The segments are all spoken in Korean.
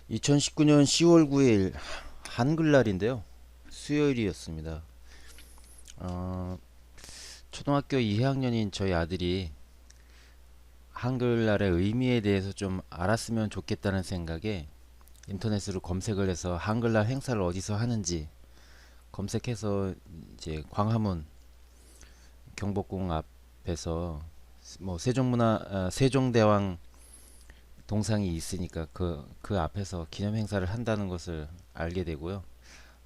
2019년 10월 9일 한글날인데요. 수요일이었습니다. 어, 초등학교 2학년인 저희 아들이 한글날의 의미에 대해서 좀 알았으면 좋겠다는 생각에 인터넷으로 검색을 해서 한글날 행사를 어디서 하는지 검색해서 이제 광화문 경복궁 앞에서 뭐 세종대왕 동상이 있으니까 그 앞에서 기념 행사를 한다는 것을 알게 되고요.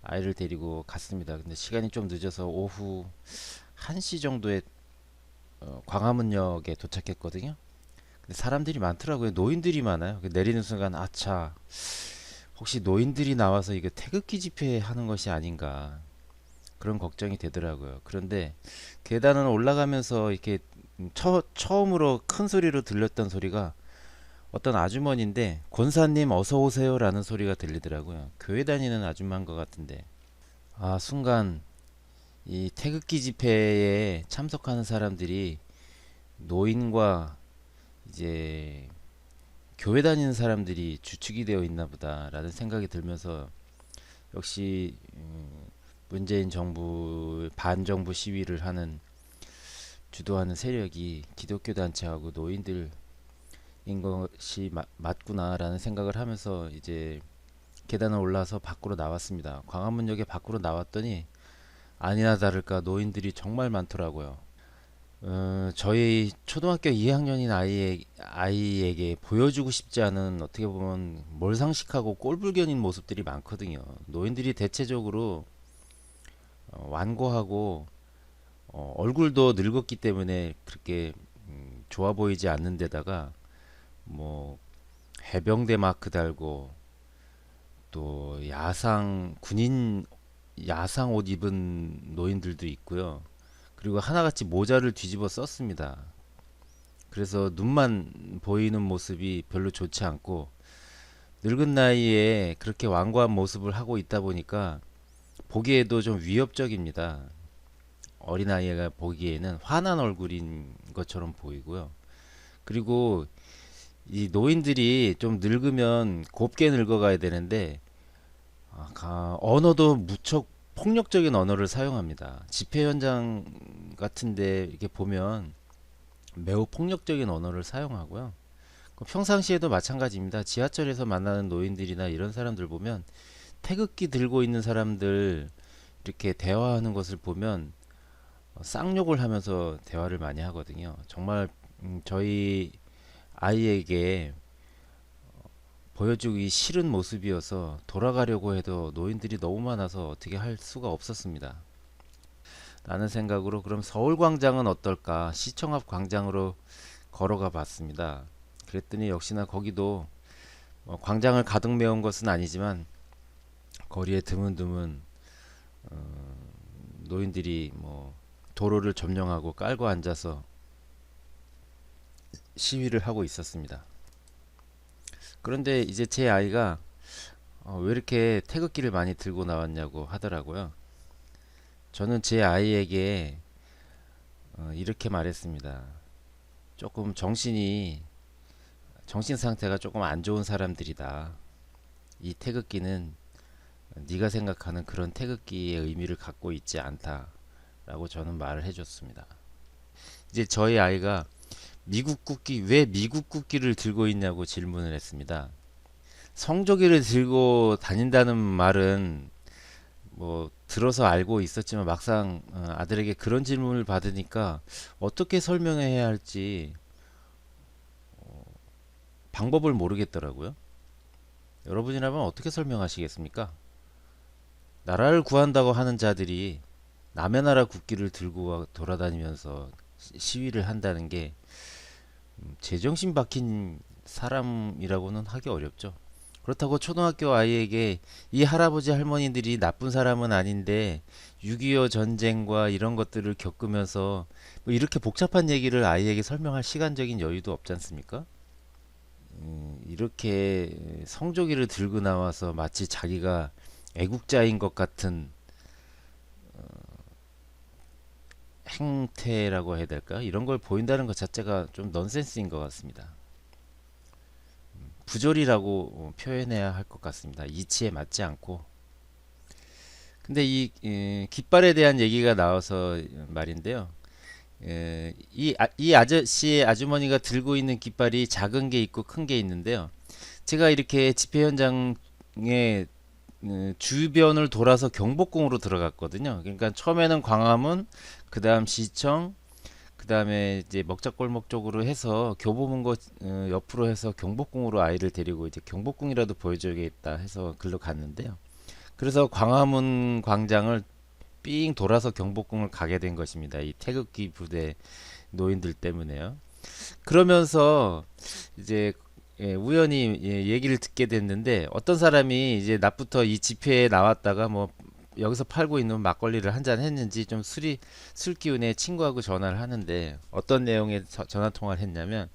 아이를 데리고 갔습니다. 근데 시간이 좀 늦어서 오후 1시 정도에 광화문역에 도착했거든요. 근데 사람들이 많더라고요. 노인들이 많아요. 내리는 순간 아차, 혹시 노인들이 나와서 이거 태극기 집회 하는 것이 아닌가 그런 걱정이 되더라고요. 그런데 계단을 올라가면서 이렇게 처음으로 큰 소리로 들렸던 소리가 어떤 아주머니인데, 권사님 어서 오세요라는 소리가 들리더라고요. 교회 다니는 아줌마인 것 같은데, 순간 이 태극기 집회에 참석하는 사람들이 노인과 이제 교회 다니는 사람들이 주축이 되어 있나 보다라는 생각이 들면서, 역시 문재인 정부 반정부 시위를 하는 주도하는 세력이 기독교 단체하고 노인들인 것이 맞구나라는 생각을 하면서 이제 계단을 올라서 밖으로 나왔습니다. 광화문역에 밖으로 나왔더니 아니나 다를까 노인들이 정말 많더라고요. 저희 초등학교 2학년인 아이에게 보여주고 싶지 않은, 어떻게 보면 몰상식하고 꼴불견인 모습들이 많거든요. 노인들이 대체적으로 완고하고 얼굴도 늙었기 때문에 그렇게 좋아 보이지 않는 데다가 뭐 해병대 마크 달고 또 군인 야상 옷 입은 노인들도 있고요. 그리고 하나같이 모자를 뒤집어 썼습니다. 그래서 눈만 보이는 모습이 별로 좋지 않고, 늙은 나이에 그렇게 완고한 모습을 하고 있다 보니까 보기에도 좀 위협적입니다. 어린아이가 보기에는 화난 얼굴인 것처럼 보이고요. 그리고 이 노인들이 좀 늙으면 곱게 늙어가야 되는데, 언어도 무척 폭력적인 언어를 사용합니다. 집회 현장 같은데 이렇게 보면 매우 폭력적인 언어를 사용하고요. 평상시에도 마찬가지입니다. 지하철에서 만나는 노인들이나 이런 사람들 보면, 태극기 들고 있는 사람들 이렇게 대화하는 것을 보면 쌍욕을 하면서 대화를 많이 하거든요. 정말 저희 아이에게 보여주기 싫은 모습이어서 돌아가려고 해도 노인들이 너무 많아서 어떻게 할 수가 없었습니다. 라는 생각으로, 그럼 서울광장은 어떨까? 시청 앞 광장으로 걸어가 봤습니다. 그랬더니 역시나 거기도 광장을 가득 메운 것은 아니지만 거리에 드문드문 노인들이 뭐 도로를 점령하고 깔고 앉아서 시위를 하고 있었습니다. 그런데 이제 제 아이가 왜 이렇게 태극기를 많이 들고 나왔냐고 하더라고요. 저는 제 아이에게 이렇게 말했습니다. 조금 정신 상태가 조금 안 좋은 사람들이다. 이 태극기는 네가 생각하는 그런 태극기의 의미를 갖고 있지 않다라고 저는 말을 해줬습니다. 이제 저희 아이가 왜 미국 국기를 들고 있냐고 질문을 했습니다. 성조기를 들고 다닌다는 말은 뭐 들어서 알고 있었지만, 막상 아들에게 그런 질문을 받으니까 어떻게 설명해야 할지 방법을 모르겠더라고요. 여러분이라면 어떻게 설명하시겠습니까? 나라를 구한다고 하는 자들이 남의 나라 국기를 들고 돌아다니면서 시위를 한다는 게 제정신 박힌 사람이라고는 하기 어렵죠. 그렇다고 초등학교 아이에게 이 할아버지 할머니들이 나쁜 사람은 아닌데 6.25 전쟁과 이런 것들을 겪으면서 뭐 이렇게 복잡한 얘기를 아이에게 설명할 시간적인 여유도 없지 않습니까? 이렇게 성조기를 들고 나와서 마치 자기가 애국자인 것 같은 행태라고 해야 될까? 이런 걸 보인다는 것 자체가 좀 넌센스인 것 같습니다. 부조리라고 표현해야 할 것 같습니다. 이치에 맞지 않고. 근데 깃발에 대한 얘기가 나와서 말인데요. 이 아저씨의 아주머니가 들고 있는 깃발이 작은 게 있고 큰 게 있는데요. 제가 이렇게 집회 현장에 주변을 돌아서 경복궁으로 들어갔거든요. 그러니까 처음에는 광화문, 그 다음 시청, 그 다음에 이제 먹자골목 쪽으로 해서 교보문고 옆으로 해서 경복궁으로 아이를 데리고 이제 경복궁이라도 보여줘야겠다 해서 글로 갔는데요. 그래서 광화문 광장을 삥 돌아서 경복궁을 가게 된 것입니다. 이 태극기 부대 노인들 때문에요. 그러면서 이제 우연히 얘기를 듣게 됐는데 어떤 사람이 이제 낮부터 이 집회에 나왔다가 뭐 여기서 팔고 있는 막걸리를 한 잔 했는지 좀 술 기운에 친구하고 전화를 하는데 어떤 내용의 전화 통화를 했냐면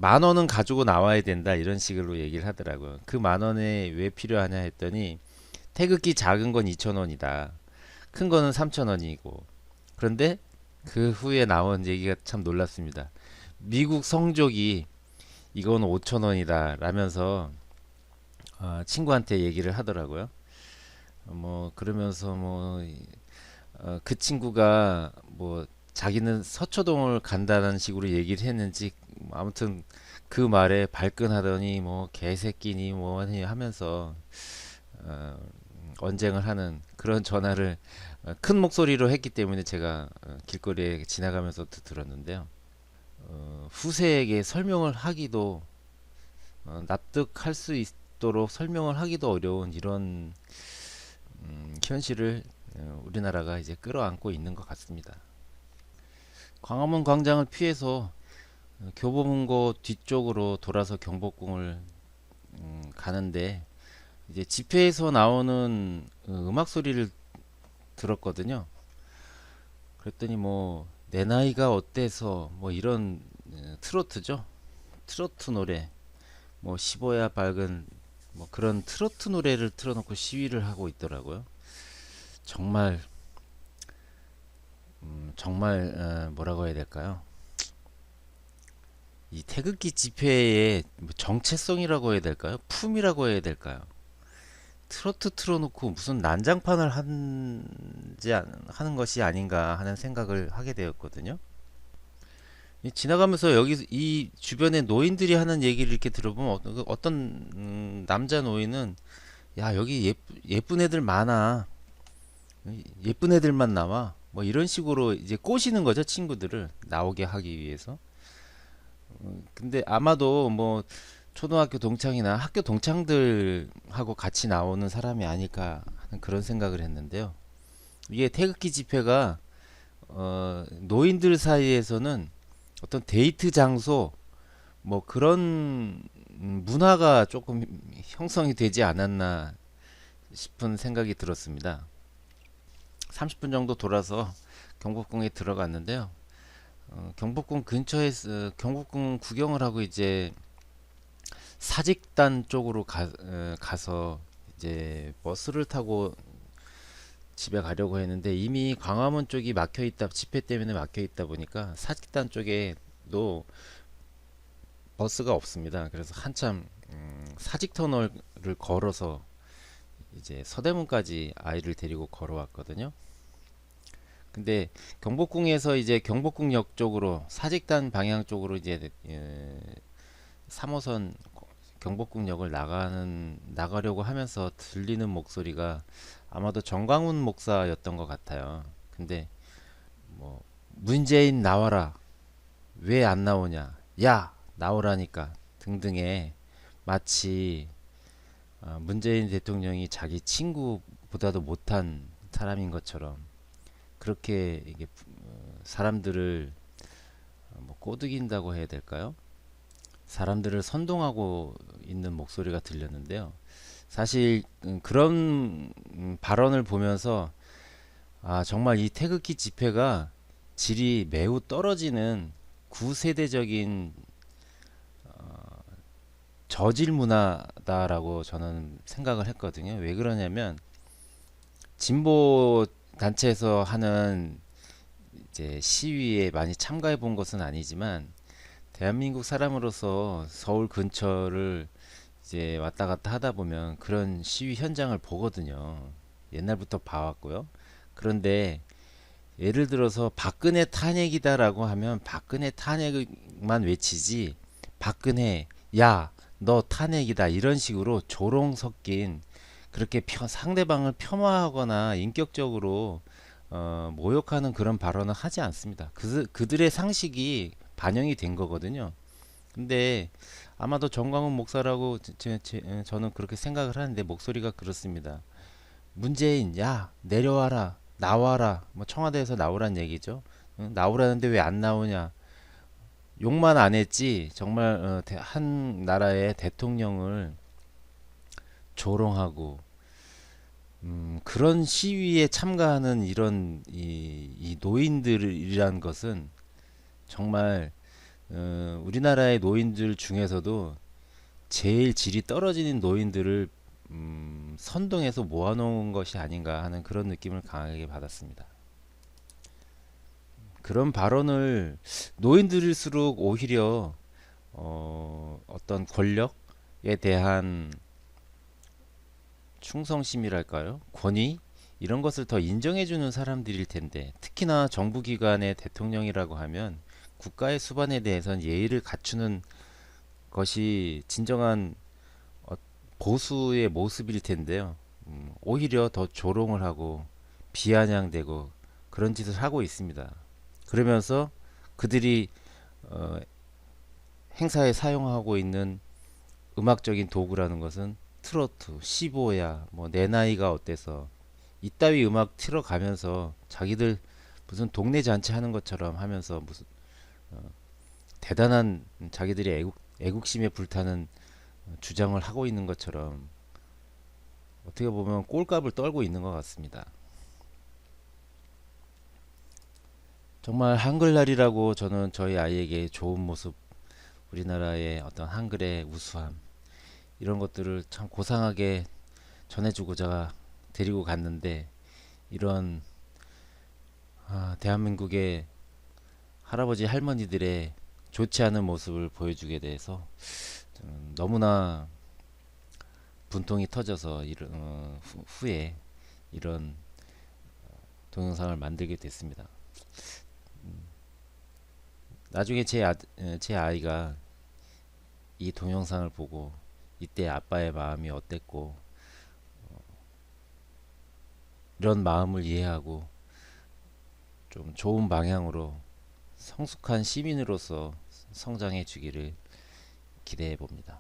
10,000원은 가지고 나와야 된다 이런 식으로 얘기를 하더라고요. 그 10,000원에 왜 필요하냐 했더니 태극기 작은 건 2,000원이다. 큰 거는 3,000원이고. 그런데 그 후에 나온 얘기가 참 놀랐습니다. 미국 성족이 이건 5,000원이다 라면서 친구한테 얘기를 하더라고요. 뭐 그러면서 그 친구가 뭐 자기는 서초동을 간다는 식으로 얘기를 했는지 아무튼 그 말에 발끈하더니 뭐 개새끼니 뭐니 하면서 어, 언쟁을 하는 그런 전화를 큰 목소리로 했기 때문에 제가 길거리에 지나가면서 들었는데요. 후세에게 설명을 하기도 납득할 수 있도록 설명을 하기도 어려운 이런 현실을 우리나라가 이제 끌어안고 있는 것 같습니다. 광화문 광장을 피해서 교보문고 뒤쪽으로 돌아서 경복궁을 가는데 이제 집회에서 나오는 음악 소리를 들었거든요. 그랬더니 뭐 내 나이가 어때서 뭐 이런 트로트죠. 트로트 노래 뭐 15야 밝은 뭐 그런 트로트 노래를 틀어놓고 시위를 하고 있더라고요. 정말 정말 뭐라고 해야 될까요? 이 태극기 집회의 뭐 정체성이라고 해야 될까요? 품이라고 해야 될까요? 트로트 틀어놓고 무슨 난장판을 하는 것이 아닌가 하는 생각을 하게 되었거든요. 지나가면서 여기 이 주변에 노인들이 하는 얘기를 이렇게 들어보면 어떤 남자 노인은 야 여기 예쁜 애들 많아 예쁜 애들만 나와 뭐 이런 식으로 이제 꼬시는 거죠 친구들을 나오게 하기 위해서. 근데 아마도 뭐 초등학교 동창이나 학교 동창들하고 같이 나오는 사람이 아닐까 하는 그런 생각을 했는데요. 이게 태극기 집회가 노인들 사이에서는 어떤 데이트 장소 뭐 그런 문화가 조금 형성이 되지 않았나 싶은 생각이 들었습니다. 30분 정도 돌아서 경복궁에 들어갔는데요. 경복궁 근처에서 경복궁 구경을 하고 이제 사직단 쪽으로 가서 이제 버스를 타고 집에 가려고 했는데 이미 광화문 쪽이 막혀 있다 집회 때문에 막혀 있다 보니까 사직단 쪽에도 버스가 없습니다. 그래서 한참 사직 터널을 걸어서 이제 서대문까지 아이를 데리고 걸어왔거든요. 근데 경복궁에서 이제 경복궁역 쪽으로 사직단 방향 쪽으로 이제 3호선 경복궁역을 나가려고 하면서 들리는 목소리가 아마도 정광훈 목사였던 것 같아요. 근데 뭐 문재인 나와라 왜 안 나오냐 야 나오라니까 등등의 마치 문재인 대통령이 자기 친구보다도 못한 사람인 것처럼 그렇게 이게 사람들을 뭐 꼬드긴다고 해야 될까요? 사람들을 선동하고 있는 목소리가 들렸는데요. 사실 그런 발언을 보면서 정말 이 태극기 집회가 질이 매우 떨어지는 구세대적인 저질 문화다라고 저는 생각을 했거든요. 왜 그러냐면 진보 단체에서 하는 이제 시위에 많이 참가해 본 것은 아니지만 대한민국 사람으로서 서울 근처를 이제 왔다 갔다 하다 보면 그런 시위 현장을 보거든요. 옛날부터 봐왔고요. 그런데 예를 들어서 박근혜 탄핵이다라고 하면 박근혜 탄핵만 외치지, 박근혜 야 너 탄핵이다 이런 식으로 조롱 섞인, 그렇게 상대방을 폄하하거나 인격적으로 모욕하는 그런 발언을 하지 않습니다. 그들의 상식이 반영이 된 거거든요. 근데 아마도 정광훈 목사라고 저는 그렇게 생각을 하는데 목소리가 그렇습니다. 문재인 야 내려와라 나와라, 뭐 청와대에서 나오란 얘기죠. 응? 나오라는데 왜 안 나오냐. 욕만 안 했지 정말 한 나라의 대통령을 조롱하고 그런 시위에 참가하는 이런 이 노인들이란 것은 정말 우리나라의 노인들 중에서도 제일 질이 떨어지는 노인들을 선동해서 모아놓은 것이 아닌가 하는 그런 느낌을 강하게 받았습니다. 그런 발언을, 노인들일수록 오히려 어떤 권력에 대한 충성심이랄까요? 권위? 이런 것을 더 인정해주는 사람들일 텐데, 특히나 정부기관의 대통령이라고 하면 국가의 수반에 대해서는 예의를 갖추는 것이 진정한 어, 보수의 모습일 텐데요. 오히려 더 조롱을 하고 비아냥대고 그런 짓을 하고 있습니다. 그러면서 그들이 어, 행사에 사용하고 있는 음악적인 도구라는 것은 트로트, 15야, 뭐 내 나이가 어때서 이따위 음악 틀어가면서 자기들 무슨 동네 잔치 하는 것처럼 하면서 무슨 대단한 자기들이 애국심에 불타는 주장을 하고 있는 것처럼 어떻게 보면 꼴값을 떨고 있는 것 같습니다. 정말 한글날이라고 저는 저희 아이에게 좋은 모습, 우리나라의 어떤 한글의 우수함, 이런 것들을 참 고상하게 전해주고자 데리고 갔는데, 이런 대한민국의 할아버지 할머니들의 좋지 않은 모습을 보여주게 돼서 저는 너무나 분통이 터져서 후에 이런 동영상을 만들게 됐습니다. 나중에 제 아이가 이 동영상을 보고 이때 아빠의 마음이 어땠고, 이런 마음을 이해하고 좀 좋은 방향으로 성숙한 시민으로서 성장해 주기를 기대해 봅니다.